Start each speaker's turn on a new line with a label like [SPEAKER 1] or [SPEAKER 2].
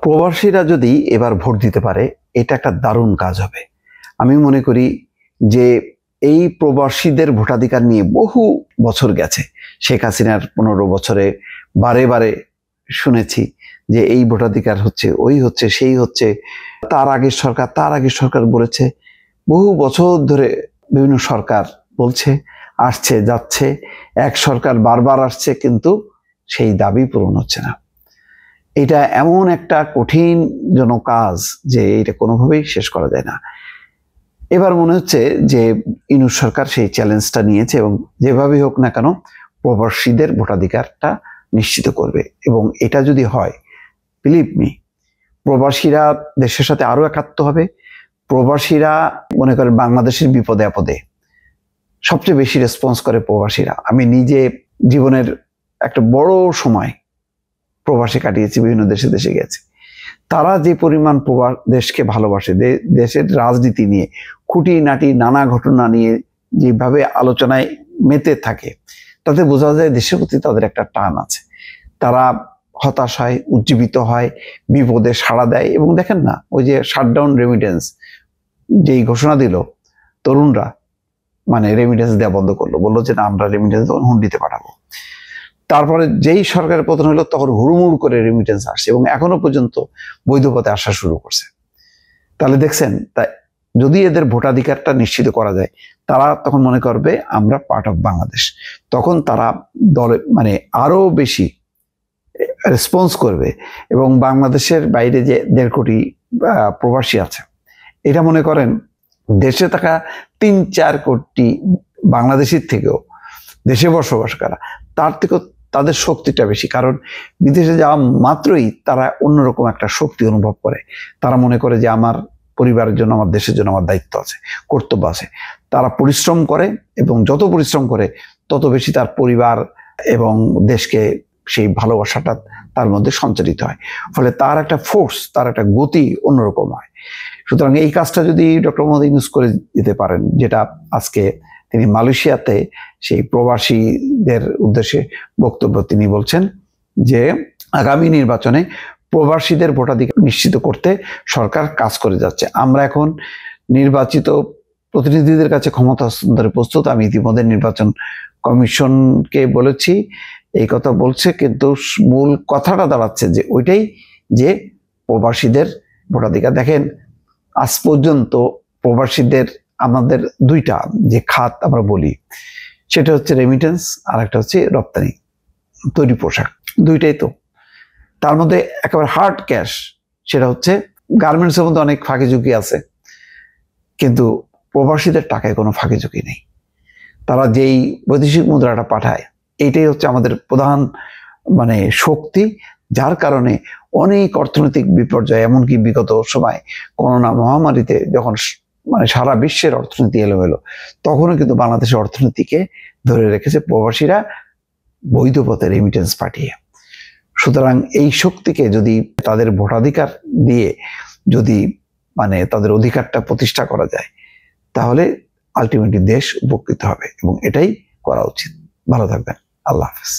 [SPEAKER 1] প্রবাসীরা যদি এবার ভোট দিতে পারে এটা একটা দারুণ কাজ হবে। আমি মনে করি যে এই প্রবাসীদের ভোটাধিকার নিয়ে বহু বছর গেছে। শেখ হাসিনার 15 বছরে বারে বারে শুনেছি যে এই ভোটাধিকার হচ্ছে, ওই হচ্ছে, সেই হচ্ছে। তার আগের সরকার বলেছে, বহু বছর ধরে বিভিন্ন সরকার বলছে, আসছে যাচ্ছে, এক সরকার বারবার আসছে, কিন্তু সেই দাবি পূরণ হচ্ছে না। এটা এমন একটা কঠিন জন কাজ যে এটা কোনোভাবেই শেষ করা যায় না। এবার মনে হচ্ছে যে ইউনূস সরকার সেই চ্যালেঞ্জটা নিয়েছে এবং যেভাবেই হোক না কেন প্রবাসীদের ভোটাধিকারটা নিশ্চিত করবে। এবং এটা যদি হয়, বিলিভ মি, প্রবাসীরা দেশের সাথে আরো একাত্ম হবে। প্রবাসীরা মনে করেন বাংলাদেশের বিপদে আপদে সবচেয়ে বেশি রেসপন্স করে প্রবাসীরা। আমি নিজে জীবনের একটা বড় সময় প্রবাসে কাটিয়েছি, বিভিন্ন দেশে গেছে। তারা যে পরিমাণ দেশকে ভালোবাসে, দেশের রাজনীতি নিয়ে খুঁটিনাটি নানা ঘটনা নিয়ে যেভাবে আলোচনায় মেতে থাকে, তাতে বোঝা যায় দেশের প্রতি তাদের একটা টান আছে। তারা হতাশ হয়, উজ্জীবিত হয়, বিপদে সাড়া দেয়। এবং দেখেন না, ওই যে শাটডাউন রেমিটেন্স যেই ঘোষণা দিল, তরুণরা মানে রেমিটেন্স দেওয়া বন্ধ করলো, বললো যে না, আমরা রেমিটেন্স হুন্ডিতে পাঠাবো। তারপরে যেই সরকারের পতন হলো তখন হুড়মুড় করে রেমিটেন্স আসছে এবং এখনো পর্যন্ত বৈধ পথে আসা শুরু করছে। তাহলে দেখছেন, তাই যদি এদের ভোটাধিকারটা নিশ্চিত করা যায়, তারা তখন মনে করবে আমরা পার্ট অফ বাংলাদেশ। তখন তারা দলে মানে আরো বেশি রেসপন্স করবে। এবং বাংলাদেশের বাইরে যে 1.5 কোটি প্রবাসী আছে, এটা মনে করেন দেশে থাকা 3-4 কোটি বাংলাদেশের থেকেও দেশে বসবাস করা, তার থেকেও তাদের শক্তিটা বেশি। কারণ বিদেশে যাওয়া মাত্রই তারা অন্যরকম একটা শক্তি অনুভব করে। তারা মনে করে যে আমার পরিবারের জন্য, আমার দেশের জন্য আমার দায়িত্ব আছে, কর্তব্য আছে। তারা পরিশ্রম করে এবং যত পরিশ্রম করে তত বেশি তার পরিবার এবং দেশকে সেই ভালোবাসাটা তার মধ্যে সঞ্চারিত হয়। ফলে তার একটা ফোর্স, তার একটা গতি অন্যরকম হয়। সুতরাং এই কাজটা যদি ডক্টর মোহাম্মদ ইউনূস করে দিতে পারেন, যেটা আজকে তিনি মালয়েশিয়াতে সেই প্রবাসীদের উদ্দেশ্যে বক্তব্য তিনি বলছেন যে আগামী নির্বাচনে প্রবাসীদের ভোটাধিকার নিশ্চিত করতে সরকার কাজ করে যাচ্ছে। আমরা এখন নির্বাচিত প্রতিনিধিদের কাছে ক্ষমতা হস্তান্তরে প্রস্তুত। আমি ইতিমধ্যে নির্বাচন কমিশনকে বলেছি, এই কথা বলছে, কিন্তু মূল কথাটা দাঁড়াচ্ছে যে ওইটাই, যে প্রবাসীদের ভোটাধিকার। দেখেন, আজ পর্যন্ত প্রবাসীদের আমাদের দুইটা যে খাত আমরা বলি, সেটা হচ্ছে রেমিটেন্স, আর একটা হচ্ছে রপ্তানি, তৈরি পোশাক। দুইটাই তো। তার মধ্যে একেবারে হার্ড ক্যাশ সেটা হচ্ছে গার্মেন্টসের মধ্যে অনেক ফাঁকি ঝুঁকি আছে, কিন্তু প্রবাসীদের টাকায় কোনো ফাঁকি ঝুঁকি নেই। তারা যেই বৈদেশিক মুদ্রাটা পাঠায়, এইটাই হচ্ছে আমাদের প্রধান মানে শক্তি, যার কারণে অনেক অর্থনৈতিক বিপর্যয়, এমনকি বিগত সময় করোনা মহামারীতে যখন মানে সারা বিশ্বের অর্থনীতি এলোমেলো, তখনও কিন্তু বাংলাদেশের অর্থনীতিকে ধরে রেখেছে প্রবাসীরা বৈধ পথে রেমিটেন্স পাঠিয়ে। সুতরাং এই শক্তিকে যদি তাদের ভোটাধিকার দিয়ে যদি মানে তাদের অধিকারটা প্রতিষ্ঠা করা যায়, তাহলে আলটিমেটলি দেশ উপকৃত হবে এবং এটাই করা উচিত। ভালো থাকবেন। আল্লাহ হাফেজ।